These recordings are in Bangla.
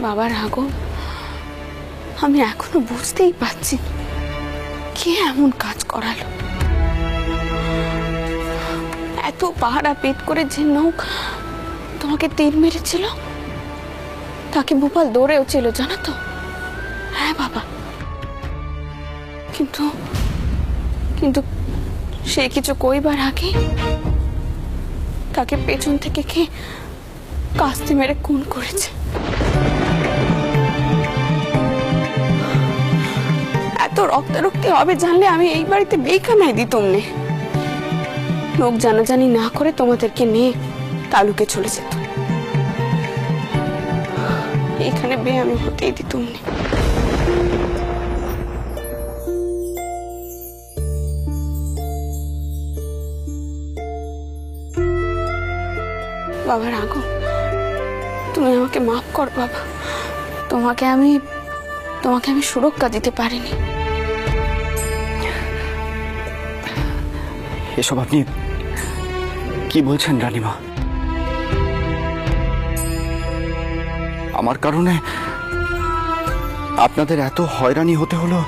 বাবা রাঘব, আমি এখনো বুঝতেই পারছি কে এমন কাজ করালো। এত পাহারা পেট করে যে নৌক তোমাকে তীর মেরেছিল তাকে ভূপাল দৌড়েও ছিল, জানো তো? হ্যাঁ বাবা, কিন্তু কিন্তু সে কিছু কইবার আগে তাকে পেছন থেকে কে কাস্তে মেরে খুন করেছে। এত রক্তারক্তি হবে জানলে আমি এই বাড়িতে বেখানায় দিতাম নে। লোক জানাজানি না করে তোমাদেরকে নিয়ে তালুকে চলে যেত। এখানে বে আমি হতেই দিতাম না। বাবা রাঘব, তুমি আমাকে মাফ কর বাবা। তোমাকে আমি সুরক্ষা দিতে পারিনি। এসব আপনি কি বলছেন রানীমা? আমার কারণে আপনাদের এত হয়রানি হতে হলো,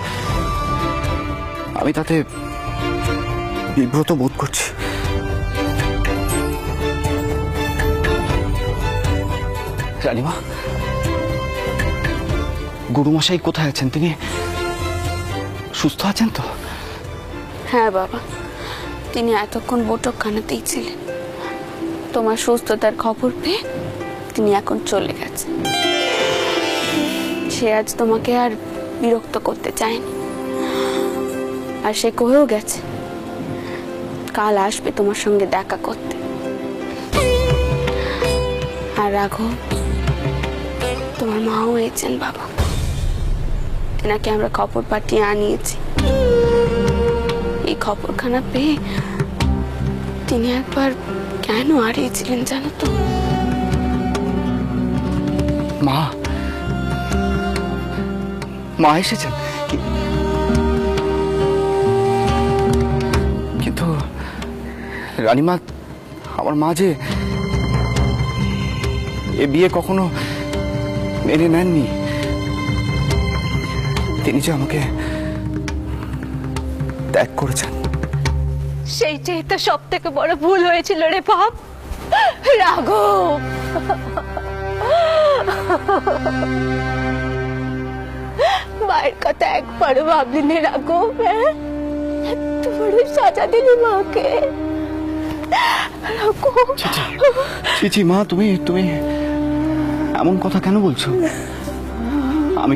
আমি তাতে বিব্রত বোধ করছি। রানীমা, গুরুমশাই কোথায় আছেন? তিনি সুস্থ আছেন তো? হ্যাঁ বাবা, তিনি এতক্ষণ বৈঠকখানাতেই ছিলেন। তোমার সুস্থতার খবর পেয়ে তিনি এখন চলে গেছেন। সে আজ তোমাকে আর বিরক্ত করতে চায়নি, আর সে কহেও গেছে কাল আসবে তোমার সঙ্গে দেখা করতে। আর রাঘব, তোমার মাও হয়েছেন বাবা, তেনাকে আমরা খবর পাঠিয়ে আনিয়েছি। এই খবরখানা পেয়ে তিনি একবার কেন হারিয়েছিলেন জানো তো? মা মা এসেছেন? কিন্তু রানীমা, আমার মা যে এ বিয়ে কখনো মেনে নেননি। তিনি যে আমাকে ত্যাগ করেছেন। সেইটাই তো সব থেকে বড় ভুল হয়েছিল রে বাপ রাঘব। মায়ের কথা একবারও ভাবলি নে রাঘব? এত বড় সাজা দিলি মাকে রাঘব। চিচি মা, তুমি তুমি এমন কথা কেন বলছো? আমি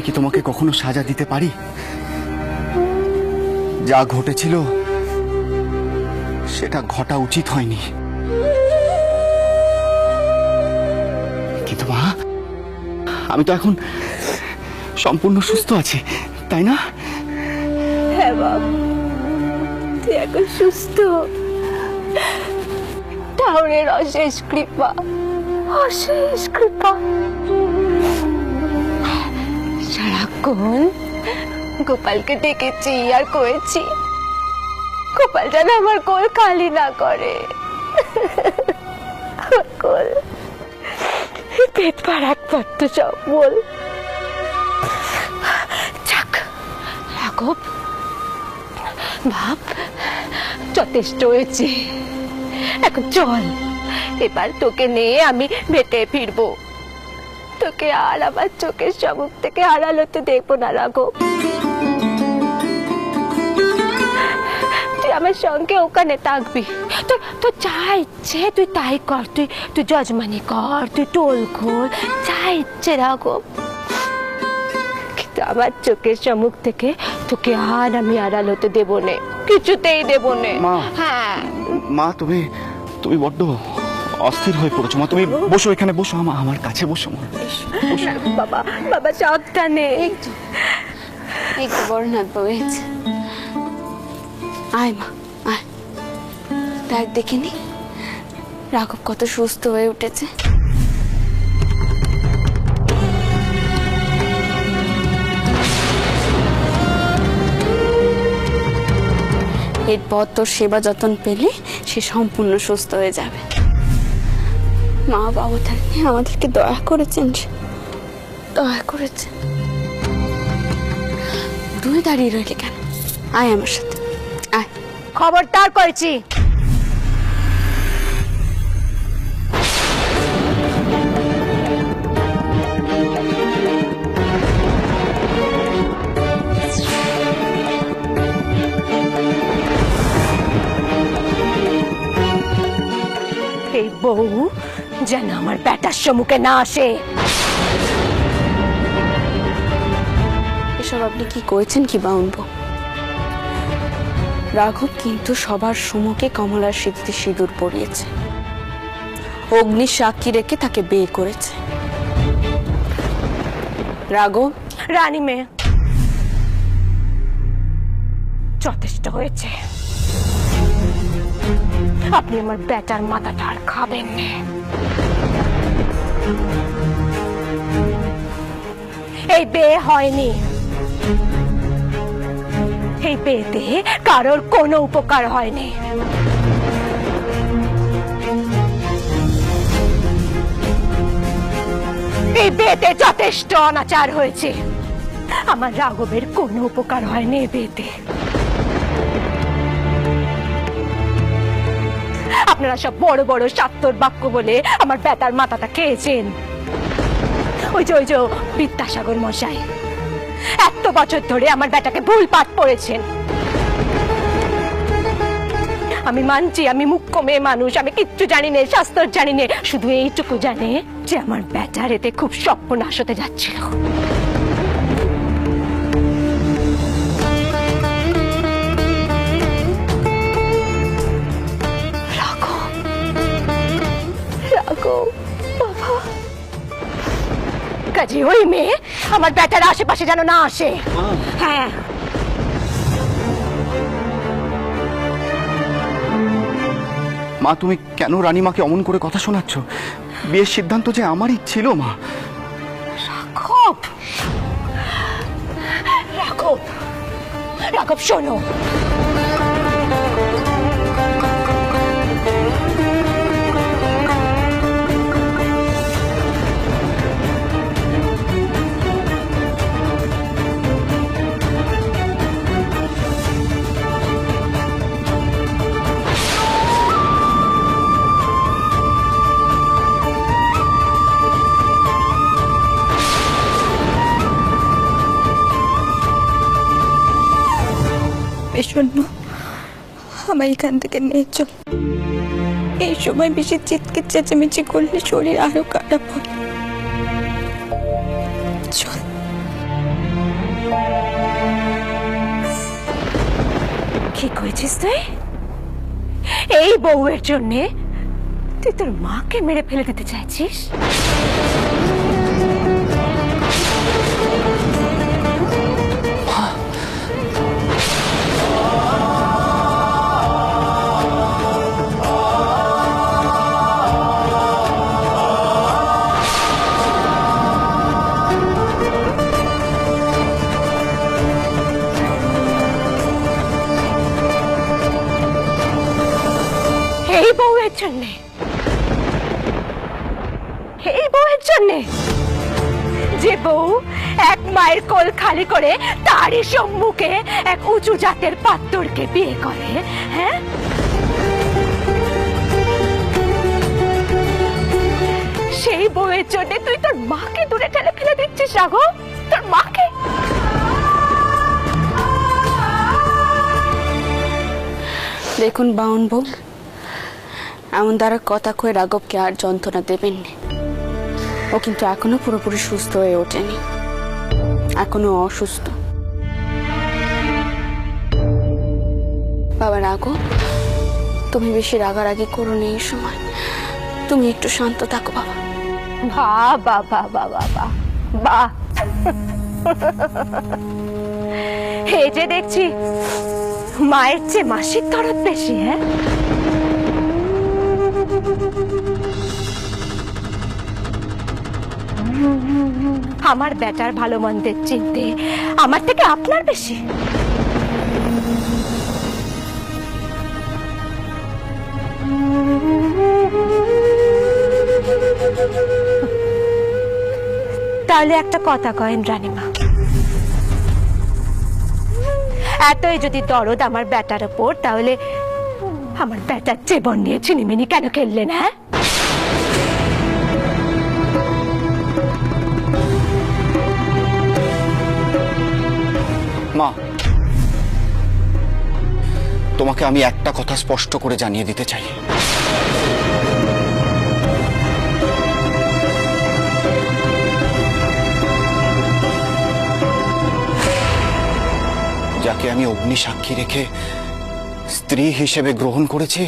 কি তোমাকে কখনো সাজা দিতে পারি? যা ঘটেছিল সেটা ঘটা উচিত হয়নি। কিন্তু মা, আমি তো এখন সম্পূর্ণ সুস্থ আছি, তাই না? হ্যাঁ বাপ, তুই এখন সুস্থ। ঠাকুরের অশেষ কৃপা, অশেষ কৃপা। সারাক্ষণ গোপালকে ডেকেছি আর কয়েছি গোপাল যেন আমার কোল খালি না করে। কোল পেট পার একবার তো সব বল। যাক রাঘব, ভাব যথেষ্ট হয়েছে, এখন চল। এবার তোকে নিয়ে আমি ভেটে ফিরবো। তোকে আর আমার চোখের সম্মুখ থেকে হারাল হতে দেখবো না রাঘব। তুই আমার সঙ্গে ওখানে থাকবি। তোর যা ইচ্ছে তুই তাই কর। তুই যজমানি কর, তুই টোল খোল, যা ইচ্ছে রাঘব। কিন্তু আমার চোখের সম্মুখ থেকে তোকে আর আমি আড়াল হতে দেবো নে, কিছুতেই দেবো নে। হ্যাঁ মা, তুমি বড্ড অস্থির হয়ে পড়েছো। মা, তুমি বসো, এখানে বসো, আমার কাছে বসো। মা বাবা, বাবা সাবধানে। এই তো বড়নাথ বাবু এসেছে। আয় মা, আয়, দেখ দেখিনি রাঘব কত সুস্থ হয়ে উঠেছে। এরপর তোর সেবা যত্ন পেলে সে সম্পূর্ণ সুস্থ হয়ে যাবে। মা বাবাদের নিয়ে আমাদেরকে দয়া করেছেন, দয়া করেছেন। তুই দাঁড়িয়ে রইলি কেন? আয় আমার সাথে, আয়। খবরদার করেছি। এই বউ যেন আমার বেটার সম্মুখে না আসে। এসব আপনি কি করেছেন কি বাউনবো? রাঘব কিন্তু সবার সম্মুখে কমলার সিঁথিতে সিঁদুর পরিয়েছে, অগ্নি সাক্ষী রেখে তাকে বিয়ে করেছে। রাঘব, রানী মেয়ে, যথেষ্ট হয়েছে। আপনি আমার বেটার মাথাটা আর খাবেন না। এই বিয়ে হয়নি, এই বিয়েতে কারোর কোনো উপকার হয়নি। এই বিয়েতে যথেষ্ট অনাচার হয়েছে। আমার রাঘবের কোনো উপকার হয়নি এই বিয়েতে। আপনারা সব বড় বড় স্বার্থর বাক্য বলে আমার বেটার মাথাটা খেয়েছেন। ওই যে বিদ্যাসাগর মশাই এত বছর ধরে আমার বেটাকে ভুল পাঠ পড়েছেন। আমি মানছি আমি মুখ্য মেয়ে মানুষ, আমি কিচ্ছু জানি না, শাস্ত্র জানি না, শুধু এইটুকু জানে যে আমার বেটার এতে খুব সর্বনাশ হতে যাচ্ছিল। কাজে ওই মেয়ে আমার বেটার আশেপাশে যেন না আসে। হ্যাঁ, মা তুমি কেন রানীমাকে অমন করে কথা শোনাচ্ছ? বিয়ের সিদ্ধান্ত যে আমারই ছিল মা। রাঘব, রাঘব, রাঘব শোনো, শোনো, আমার এখান থেকে নিয়ে চল। এই সময় বেশি চিৎকে চেঁচামেচি করলে শরীর আরো খারাপ হয়। চল। কি করেছিস তুই? এই বউয়ের জন্যে তুই তোর মাকে মেরে ফেলে দিতে চাইছিস? এই বউয়ের জন্যে, এই বউয়ের জন্যে যে বউ এক মায়ের কোল খালি করে তারই সম্মুখে এক উঁচু জাতের পাত্তরকে বিয়ে করে। হ্যাঁ, সেই বউয়ের জন্য তুই তোর মাকে দূরে ঠেলে ফেলে দিচ্ছিস রাঘব, তোর মাকে। দেখুন বাউনবো, এমন দ্বারা কথা কয়ে রাঘবকে আর যন্ত্রণা দেবেন না। ও কিন্তু এখনো পুরোপুরি সুস্থ হয়ে ওঠেনি, এখনো অসুস্থ। বাবা রাঘব, তুমি বেশি রাগারাগি করো না এই সময়, তুমি একটু শান্ত থাকো বাবা। বাবা বাবা বাবা বা এই যে দেখছি মায়ের চেয়ে মাসির দরদ বেশি। হ্যাঁ, আমার বেটার ভালো মন্দের চিনতে আমার থেকে আপনার বেশি। তাহলে একটা কথা কয়েন রানীমা, এতই যদি দরদ আমার ব্যাটার ওপর, তাহলে আমার ব্যাটার জীবন নিয়ে ছিনিমিনি কেন খেললেন? হ্যাঁ, মা, তোমাকে আমি একটা কথা স্পষ্ট করে জানিয়ে দিতে চাই। যাকে আমি অগ্নি সাক্ষী রেখে স্ত্রী হিসেবে গ্রহণ করেছি,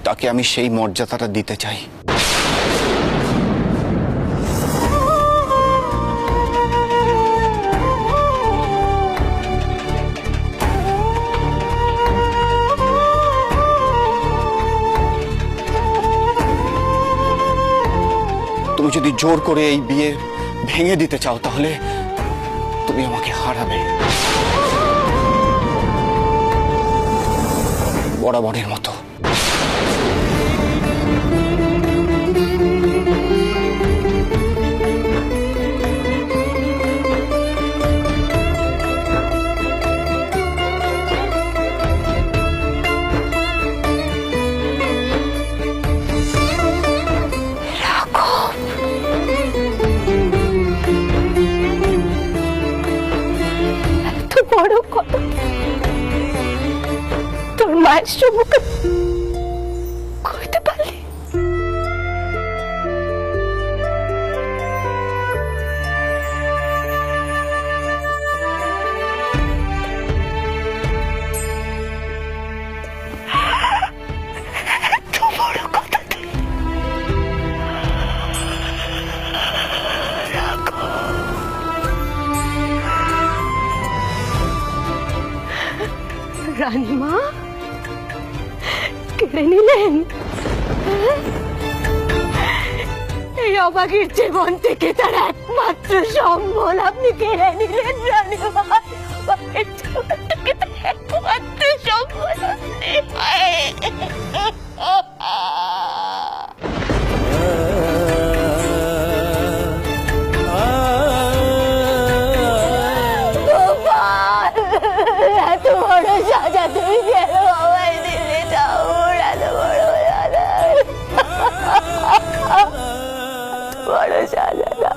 তাকে আমি সেই মর্যাদাটা দিতে চাই। তুমি যদি জোর করে এই বিয়ে ভেঙে দিতে চাও, তাহলে তুমি আমাকে হারাবে, বরাবরের মতো। বড় কথা তোর মায়ের সম্মুখে কইতে পারলি? এত বড় কথা তুই রানীমা কেড়ে নিলেন? এই অবাগের জীবন থেকে তার একমাত্র সম্বল আপনি কেড়ে নিলেন রানীমা। অবাগের জীবন থেকে তার একমাত্র সম্বল এত বড় সাজা তুই কেন আমায় দিলে? ঠাকুর, এত বড় সাজা, বড় সাজা না।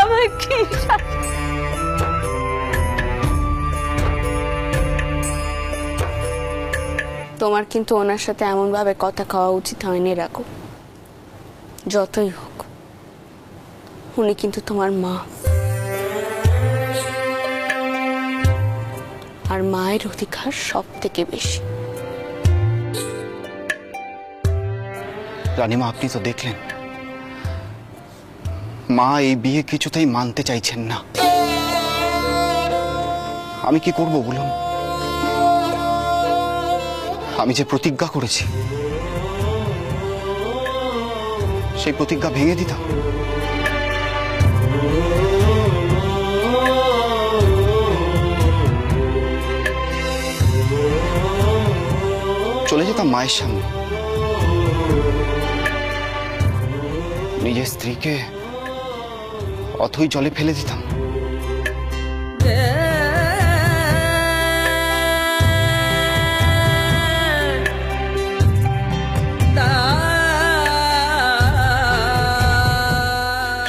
আমার কি তোমার কিন্তু ওনার সাথে এমন ভাবে কথা কওয়া উচিত হয়নি রাখো। যতই হোক, উনি কিন্তু তোমার মা, আর মায়ের অধিকার সব থেকে বেশি। রানীমা, আপনি তো দেখলেন, মা এই বিয়ে কিছুতেই মানতে চাইছেন না। আমি কি করব বলুন? আমি যে প্রতিজ্ঞা করেছি, সেই প্রতিজ্ঞা ভেঙে দিতাম? চলে যেতাম মায়ের সামনে, নিজের স্ত্রীকে অথই জলে ফেলে দিতাম।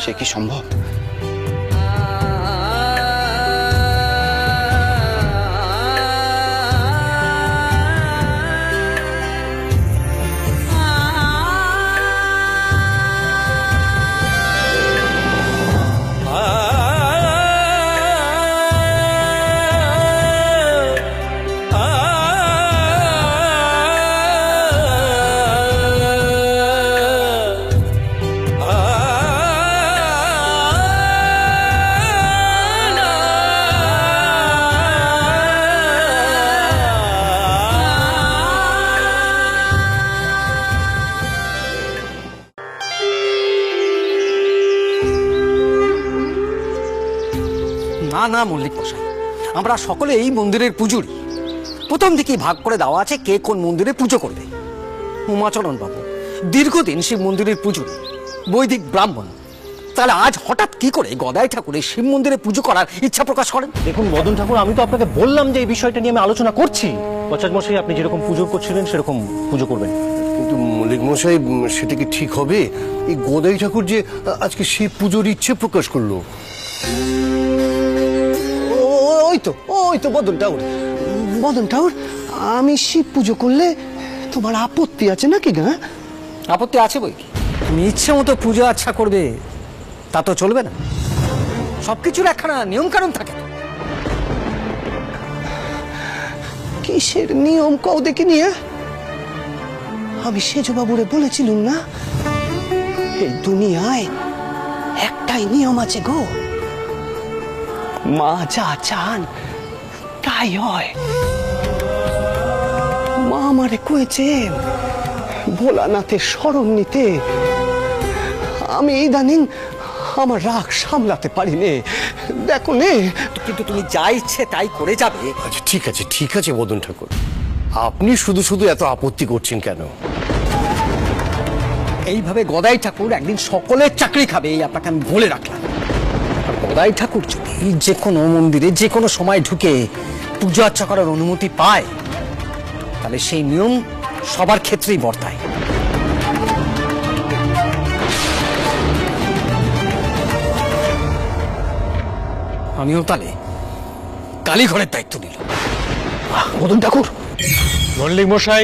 সে কি সম্ভব? না না মল্লিক মশাই, আমরা সকলে এই মন্দিরের পূজারী। প্রথম থেকেই ভাগ করে দেওয়া আছে কে কোন মন্দিরে পুজো করবে। উমাচরণ বাবু দীর্ঘদিন শিব মন্দিরের পুজোর বৈদিক ব্রাহ্মণ, তাহলে আজ হঠাৎ কি করে গদাই ঠাকুরের শিব মন্দিরে পুজো করার ইচ্ছা প্রকাশ করেন? দেখুন মদন ঠাকুর, আমি তো আপনাকে বললাম যে এই বিষয়টা নিয়ে আমি আলোচনা করছি। পঞ্চায়েত মশাই, আপনি যেরকম পুজো করছিলেন সেরকম পুজো করবেন। কিন্তু মল্লিক মশাই, সেটা কি ঠিক হবে? এই গদাই ঠাকুর যে আজকে শিব পুজোর ইচ্ছে প্রকাশ করলো। ওই তো মদন ঠাকুর, আমি শিব পুজো করলে তোমার আপত্তি আছে নাকি গা? আপত্তি আছে বই কি? তুমি ইচ্ছে মতো পুজো আচ্ছা করবে তা তো চলবে না। সবকিছুর একখানা নিয়ম কানুন থাকে। কিসের নিয়ম কও দেখি নিয়ে? আমি সেজবাবুরে বলেছিলুম না, এই দুনিয়ায় একটাই নিয়ম আছে গো, মা যা চান তাই হয়। মা আমারে কয়েছেন ভোলানাথের শরণ নিতে। আমি ইদানিং আমার রাগ সামলাতে পারি নে, দেখো নে। কিন্তু তুমি যা ইচ্ছে তাই করে যাবে। আচ্ছা ঠিক আছে মদন ঠাকুর, আপনি শুধু শুধু এত আপত্তি করছেন কেন? এইভাবে গদাই ঠাকুর একদিন সকলের চাকরি খাবে, এই আপনাকে আমি বলে রাখলাম। আর গদাই ঠাকুর যদি যে কোনো মন্দিরে যে কোনো সময় ঢুকে পুজো আচ্ছা করার অনুমতি পায়, তাহলে সেই নিয়ম সবার ক্ষেত্রেই বর্তায়। আমিও তাহলে কালীঘরের দায়িত্ব নিলাম। মদন ঠাকুর, মল্লিক মশাই,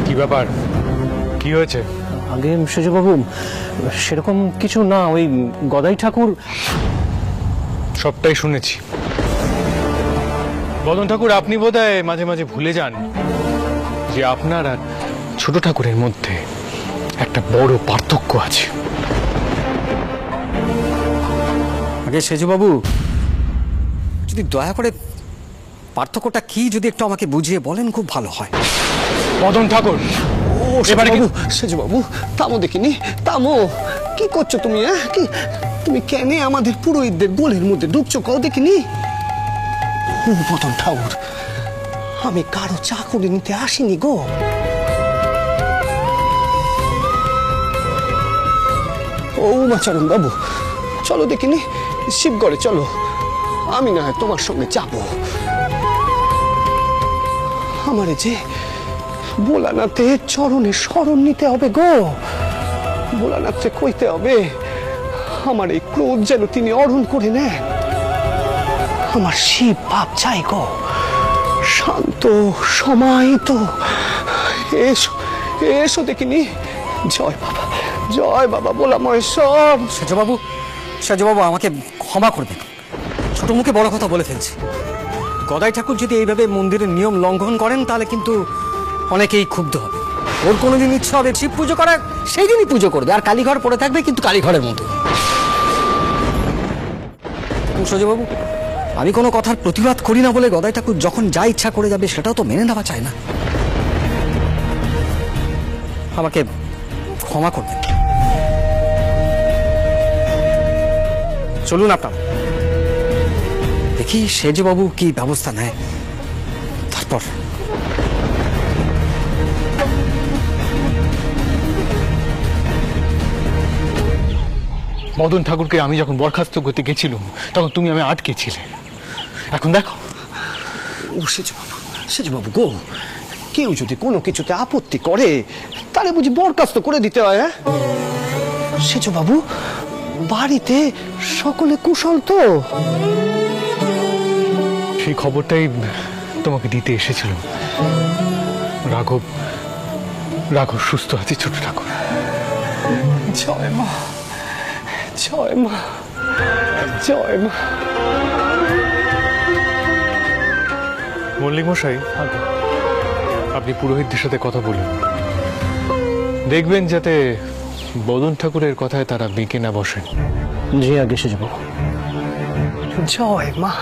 কি ব্যাপার, কি হয়েছে? আগে সেজবাবু, সেরকম কিছু না, ওই গদাই ঠাকুর। সবটাই শুনেছি। মদন ঠাকুর, আপনি বোধহয় মাঝে মাঝে ভুলে যান যে আপনার আর ছোট ঠাকুরের মধ্যে একটা বড় পার্থক্য আছে। আগে সেজবাবু, যদি দয়া করে পার্থক্যটা কি যদি একটু আমাকে বুঝিয়ে বলেন খুব ভালো হয়। মদন ঠাকুর, এবারে সেজবাবু, সেজবাবু থামো দেখিনি, থামো। কি করছো তুমি? কি তুমি কেন আমাদের পুরোহিতদের গোলের মধ্যে ঢুকছো কও দেখিনি? মদন ঠাকুর, আমি কারো চাকরি নিতে আসিনি গো। ও উমাচরণ বাবু, চলো দেখিনি শিবগড়ে চলো, আমি না হয় তোমার সঙ্গে যাবো। আমারে যে ভোলানাথের চরণে শরণ নিতে হবে গো। ভোলানাথকে কইতে হবে আমার এই ক্রোধ যেন তিনি অরণ করে নেন। আমার শিব ভাব চাই গো, শান্ত সমাহিত। এসো এসো দেখিনি। জয় বাবা ভোলা মহেশ্বর। সেজবাবু আমাকে ক্ষমা করবেন, ছোট মুখে বড় কথা বলে ফেলছি। গদাই ঠাকুর যদি এইভাবে মন্দিরের নিয়ম লঙ্ঘন করেন তাহলে কিন্তু অনেকেই ক্ষুব্ধ হবে। ওর কোনোদিন ইচ্ছা হবে শিব পুজো করার, সেই দিনই পুজো করবে, আর কালীঘর পড়ে থাকবে কিন্তু কালীঘরের মতো। সূর্যবাবু, আমি কোনো কথার প্রতিবাদ করি না বলে গদাই ঠাকুর যখন যা ইচ্ছা করে যাবে সেটাও তো মেনে নেওয়া চায় না। আমাকে ক্ষমা করবেন। চলুন আপনার, দেখি সেজবাবু কি ব্যবস্থা নেয়, তারপর। মদন ঠাকুরকে আমি যখন বরখাস্ত করতে গেছিলাম তখন তুমি আমি আটকেছিলে। এখন দেখো। ও সেজবাবু গো, কেউ যদি কোনো কিছুতে আপত্তি করে তাহলে বুঝি বরখাস্ত করে দিতে হয়? সেজবাবু, বাড়িতে সকলে কুশল তো? সেই খবরটাই তোমাকে দিতে এসেছিলাম। রাঘব সুস্থ আছে ছোট ঠাকুর। জয় মা, জয় মা, জয় মা। মল্লিক মশাই, আপনি পুরোহিতদের সাথে কথা বলুন, দেখবেন যাতে মদন ঠাকুরের কথায় তারা বেঁকে না বসেন। জি আগে সেজবাবু। জয় মা,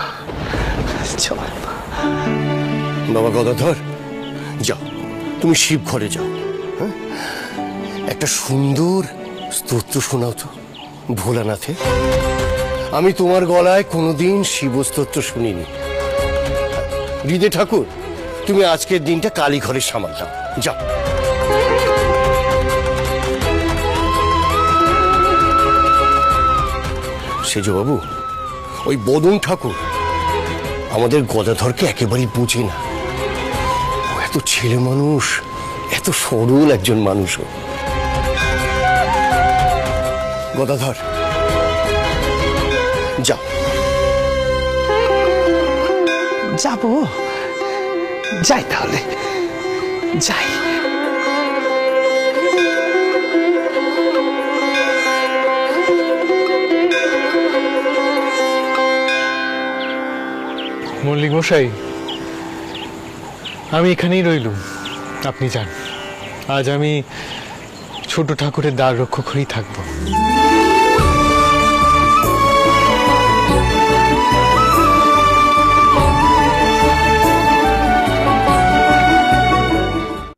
জয় মা। বাবা গদাধর, যাও তুমি শিব ঘরে যাও। হ্যাঁ, একটা সুন্দর স্তোত্র শোনাও তো ভোলানাথে। আমি তোমার গলায় কোনোদিন শিবস্তোত্র শুনিনি। হৃদয় ঠাকুর, তুমি আজকের দিনটা কালী ঘরের সামাল দাও, যাও। সেজবাবু, ওই বদন ঠাকুর আমাদের গদাধরকে একেবারেই বুঝে না। ও এত ছেলে মানুষ, এত সরল একজন মানুষ। গদাধর, যাও। যাবো, যাই তাহলে, যাই। মল্লিক মশাই, আমি এখানেই রইলুম, আপনি যান। আজ আমি ছোট ঠাকুরের দ্বার রক্ষক হয়েই থাকবো।